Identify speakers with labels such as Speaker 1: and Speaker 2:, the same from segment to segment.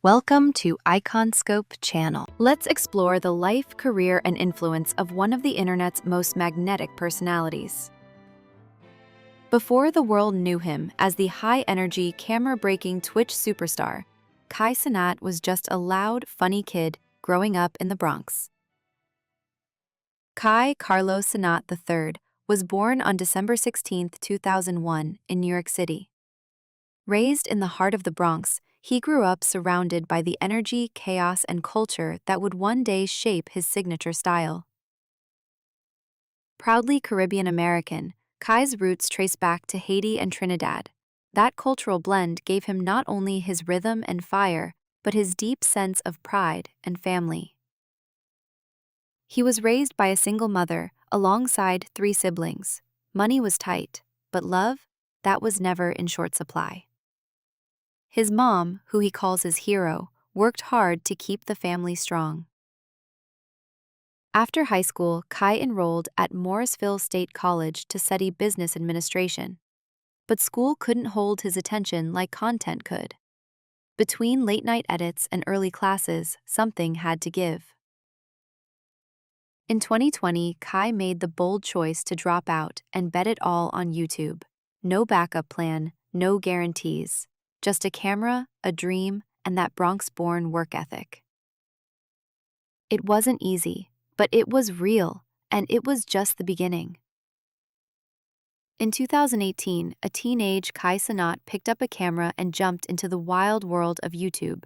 Speaker 1: Welcome to Iconscope channel. Let's explore the life, career, and influence of one of the internet's most magnetic personalities. Before the world knew him as the high-energy, camera-breaking Twitch superstar, Kai Cenat was just a loud, funny kid growing up in the Bronx. Kai Carlos Cenat III was born on December 16, 2001, in New York City. Raised in the heart of the Bronx, he grew up surrounded by the energy, chaos, and culture that would one day shape his signature style. Proudly Caribbean American, Kai's roots trace back to Haiti and Trinidad. That cultural blend gave him not only his rhythm and fire, but his deep sense of pride and family. He was raised by a single mother, alongside 3 siblings. Money was tight, but love, that was never in short supply. His mom, who he calls his hero, worked hard to keep the family strong. After high school, Kai enrolled at Morrisville State College to study business administration. But school couldn't hold his attention like content could. Between late-night edits and early classes, something had to give. In 2020, Kai made the bold choice to drop out and bet it all on YouTube. No backup plan, no guarantees. Just a camera, a dream, and that Bronx-born work ethic. It wasn't easy, but it was real, and it was just the beginning. In 2018, a teenage Kai Cenat picked up a camera and jumped into the wild world of YouTube.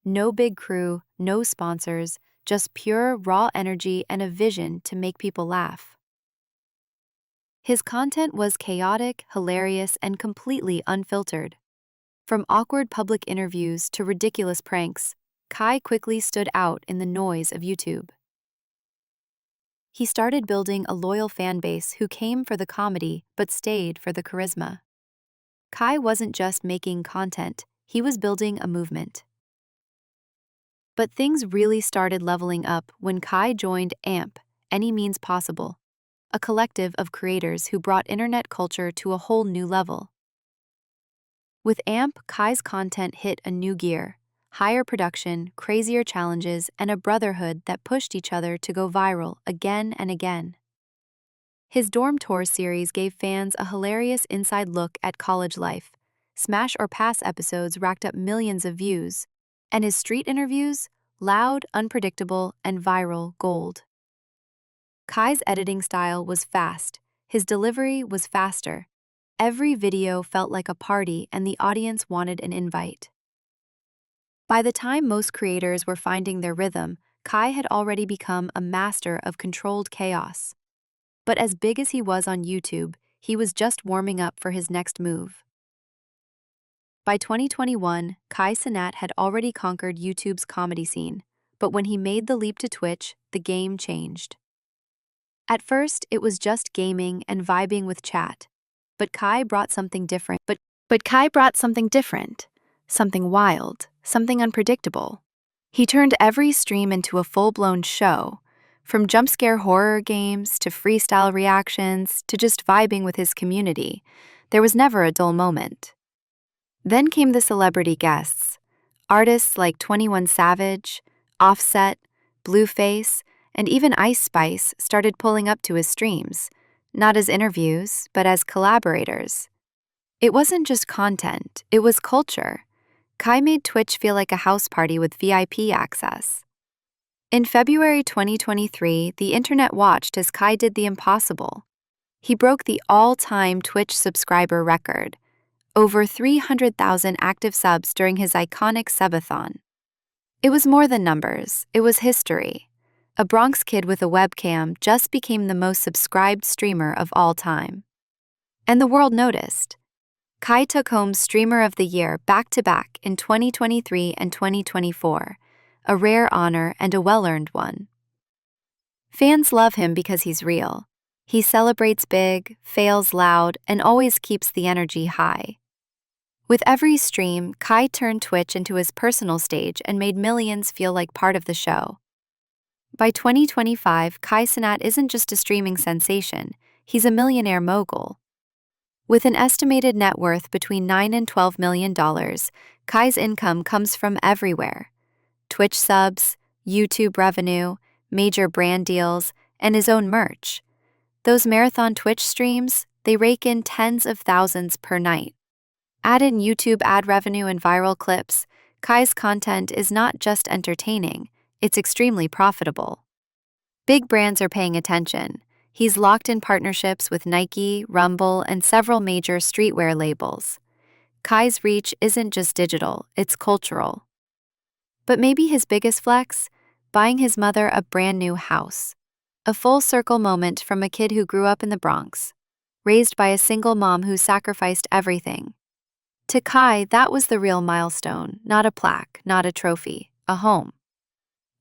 Speaker 1: No big crew, no sponsors, just pure, raw energy and a vision to make people laugh. His content was chaotic, hilarious, and completely unfiltered. From awkward public interviews to ridiculous pranks, Kai quickly stood out in the noise of YouTube. He started building a loyal fanbase who came for the comedy but stayed for the charisma. Kai wasn't just making content, he was building a movement. But things really started leveling up when Kai joined AMP, Any Means Possible, a collective of creators who brought internet culture to a whole new level. With AMP, Kai's content hit a new gear: higher production, crazier challenges, and a brotherhood that pushed each other to go viral again and again. His dorm tour series gave fans a hilarious inside look at college life. Smash or Pass episodes racked up millions of views, and his street interviews, loud, unpredictable, and viral gold. Kai's editing style was fast, his delivery was faster. Every video felt like a party and the audience wanted an invite. By the time most creators were finding their rhythm, Kai had already become a master of controlled chaos. But as big as he was on YouTube, he was just warming up for his next move. By 2021, Kai Cenat had already conquered YouTube's comedy scene, but when he made the leap to Twitch, the game changed. At first, it was just gaming and vibing with chat. But Kai brought something different. Something wild, something unpredictable. He turned every stream into a full-blown show, from jump-scare horror games to freestyle reactions to just vibing with his community. There was never a dull moment. Then came the celebrity guests. Artists like 21 Savage, Offset, Blueface, and even Ice Spice started pulling up to his streams. Not as interviews, but as collaborators. It wasn't just content, it was culture. Kai made Twitch feel like a house party with VIP access. In February 2023, the internet watched as Kai did the impossible. He broke the all-time Twitch subscriber record, over 300,000 active subs during his iconic subathon. It was more than numbers, it was history. A Bronx kid with a webcam just became the most subscribed streamer of all time. And the world noticed. Kai took home Streamer of the Year back-to-back in 2023 and 2024, a rare honor and a well-earned one. Fans love him because he's real. He celebrates big, fails loud, and always keeps the energy high. With every stream, Kai turned Twitch into his personal stage and made millions feel like part of the show. By 2025, Kai Cenat isn't just a streaming sensation, he's a millionaire mogul. With an estimated net worth between $9 and $12 million, Kai's income comes from everywhere: Twitch subs, YouTube revenue, major brand deals, and his own merch. Those marathon Twitch streams, they rake in tens of thousands per night. Add in YouTube ad revenue and viral clips, Kai's content is not just entertaining, it's extremely profitable. Big brands are paying attention. He's locked in partnerships with Nike, Rumble, and several major streetwear labels. Kai's reach isn't just digital, it's cultural. But maybe his biggest flex? Buying his mother a brand new house. A full circle moment from a kid who grew up in the Bronx, raised by a single mom who sacrificed everything. To Kai, that was the real milestone, not a plaque, not a trophy, a home.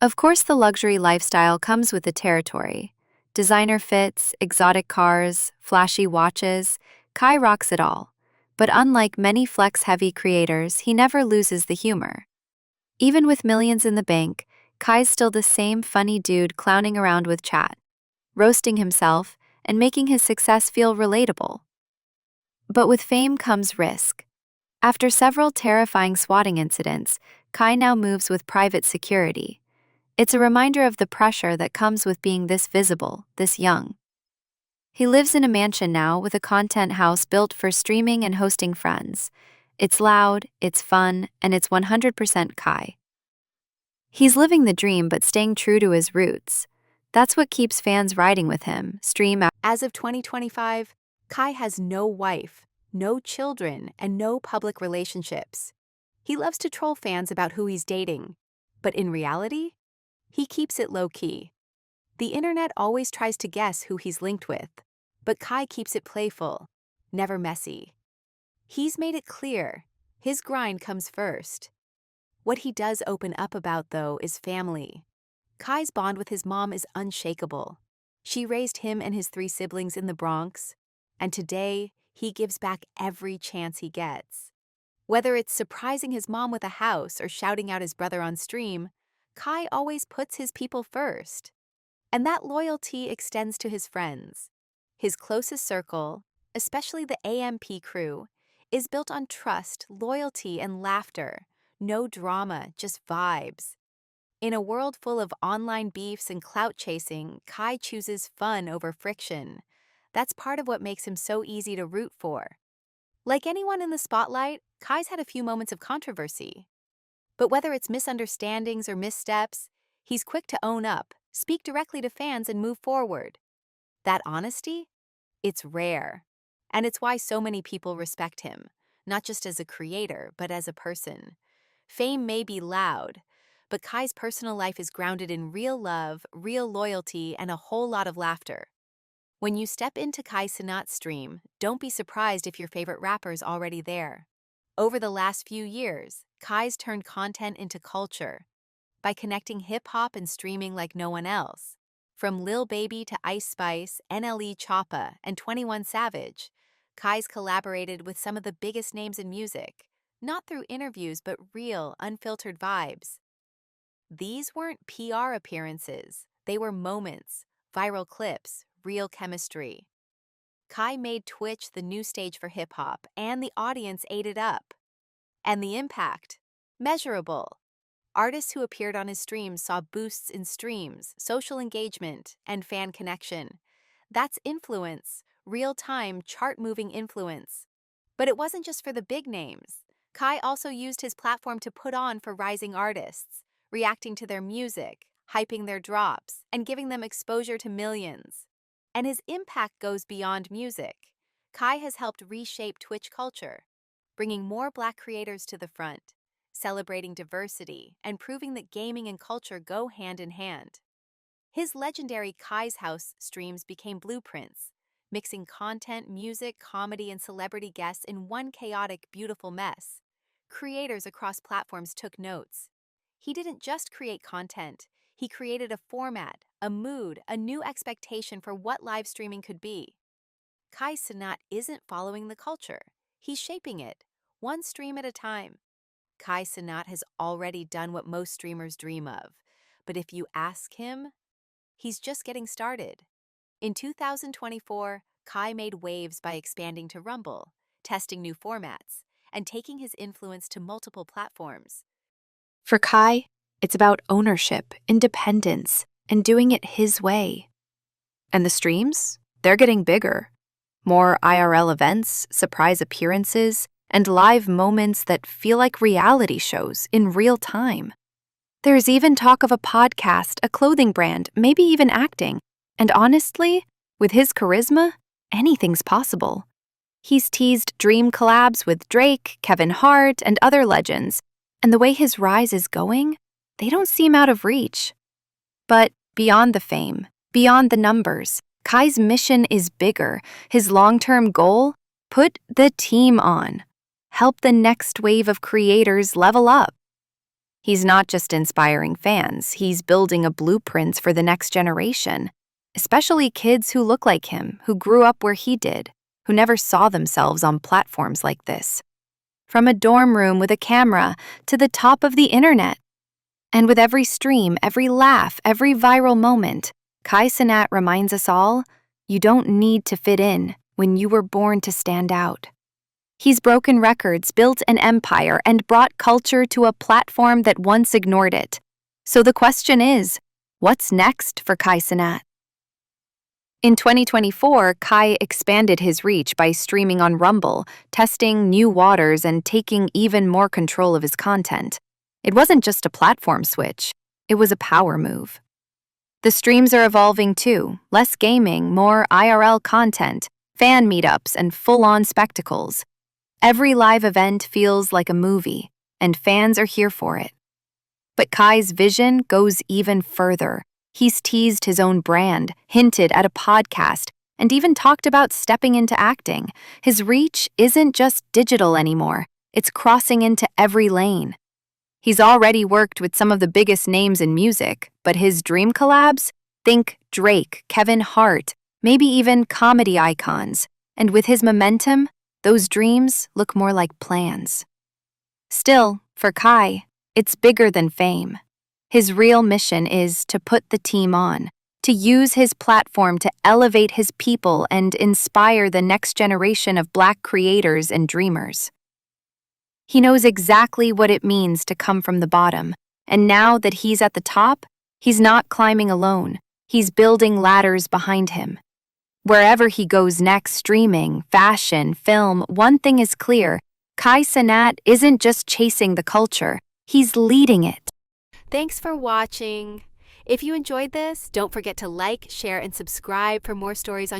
Speaker 1: Of course, the luxury lifestyle comes with the territory. Designer fits, exotic cars, flashy watches, Kai rocks it all. But unlike many flex-heavy creators, he never loses the humor. Even with millions in the bank, Kai's still the same funny dude clowning around with chat, roasting himself, and making his success feel relatable. But with fame comes risk. After several terrifying swatting incidents, Kai now moves with private security. It's a reminder of the pressure that comes with being this visible, this young. He lives in a mansion now with a content house built for streaming and hosting friends. It's loud, it's fun, and it's 100% Kai. He's living the dream but staying true to his roots. That's what keeps fans riding with him, stream out.
Speaker 2: As of 2025, Kai has no wife, no children, and no public relationships. He loves to troll fans about who he's dating, but in reality, he keeps it low-key. The internet always tries to guess who he's linked with, but Kai keeps it playful, never messy. He's made it clear, his grind comes first. What he does open up about, though, is family. Kai's bond with his mom is unshakable. She raised him and his 3 siblings in the Bronx, and today, he gives back every chance he gets. Whether it's surprising his mom with a house or shouting out his brother on stream, Kai always puts his people first. And that loyalty extends to his friends. His closest circle, especially the AMP crew, is built on trust, loyalty, and laughter. No drama, just vibes. In a world full of online beefs and clout chasing, Kai chooses fun over friction. That's part of what makes him so easy to root for. Like anyone in the spotlight, Kai's had a few moments of controversy. But whether it's misunderstandings or missteps, he's quick to own up, speak directly to fans, and move forward. That honesty? It's rare. And it's why so many people respect him, not just as a creator, but as a person. Fame may be loud, but Kai's personal life is grounded in real love, real loyalty, and a whole lot of laughter. When you step into Kai Cenat's stream, don't be surprised if your favorite rapper's already there. Over the last few years, Kai's turned content into culture by connecting hip-hop and streaming like no one else. From Lil Baby to Ice Spice, NLE Choppa, and 21 Savage, Kai's collaborated with some of the biggest names in music, not through interviews but real, unfiltered vibes. These weren't PR appearances, they were moments, viral clips, real chemistry. Kai made Twitch the new stage for hip-hop, and the audience ate it up. And the impact? Measurable. Artists who appeared on his streams saw boosts in streams, social engagement, and fan connection. That's influence, real-time, chart-moving influence. But it wasn't just for the big names. Kai also used his platform to put on for rising artists, reacting to their music, hyping their drops, and giving them exposure to millions. And his impact goes beyond music. Kai has helped reshape Twitch culture, bringing more Black creators to the front, celebrating diversity, and proving that gaming and culture go hand in hand. His legendary Kai's House streams became blueprints, mixing content, music, comedy, and celebrity guests in one chaotic, beautiful mess. Creators across platforms took notes. He didn't just create content, he created a format, a mood, a new expectation for what live streaming could be. Kai Cenat isn't following the culture, he's shaping it, one stream at a time. Kai Cenat has already done what most streamers dream of, but if you ask him, he's just getting started. In 2024, Kai made waves by expanding to Rumble, testing new formats, and taking his influence to multiple platforms.
Speaker 1: For Kai, it's about ownership, independence, and doing it his way. And the streams? They're getting bigger. More IRL events, surprise appearances, and live moments that feel like reality shows in real time. There's even talk of a podcast, a clothing brand, maybe even acting. And honestly, with his charisma, anything's possible. He's teased dream collabs with Drake, Kevin Hart, and other legends, and the way his rise is going, they don't seem out of reach. But beyond the fame, beyond the numbers, Kai's mission is bigger. His long-term goal? Put the team on. Help the next wave of creators level up. He's not just inspiring fans, he's building a blueprint for the next generation, especially kids who look like him, who grew up where he did, who never saw themselves on platforms like this. From a dorm room with a camera to the top of the internet. And with every stream, every laugh, every viral moment, Kai Cenat reminds us all, you don't need to fit in when you were born to stand out. He's broken records, built an empire, and brought culture to a platform that once ignored it. So the question is, what's next for Kai Cenat? In 2024, Kai expanded his reach by streaming on Rumble, testing new waters and taking even more control of his content. It wasn't just a platform switch, it was a power move. The streams are evolving too, less gaming, more IRL content, fan meetups, and full-on spectacles. Every live event feels like a movie, and fans are here for it. But Kai's vision goes even further. He's teased his own brand, hinted at a podcast, and even talked about stepping into acting. His reach isn't just digital anymore, it's crossing into every lane. He's already worked with some of the biggest names in music, but his dream collabs? Think Drake, Kevin Hart, maybe even comedy icons. And with his momentum, those dreams look more like plans. Still, for Kai, it's bigger than fame. His real mission is to put the team on, to use his platform to elevate his people and inspire the next generation of Black creators and dreamers. He knows exactly what it means to come from the bottom, and now that he's at the top, he's not climbing alone, he's building ladders behind him. Wherever he goes next, streaming, fashion, film, one thing is clear, Kai Cenat isn't just chasing the culture, he's leading it.
Speaker 2: Thanks for watching. If you enjoyed this, don't forget to like, share, and subscribe for more stories on your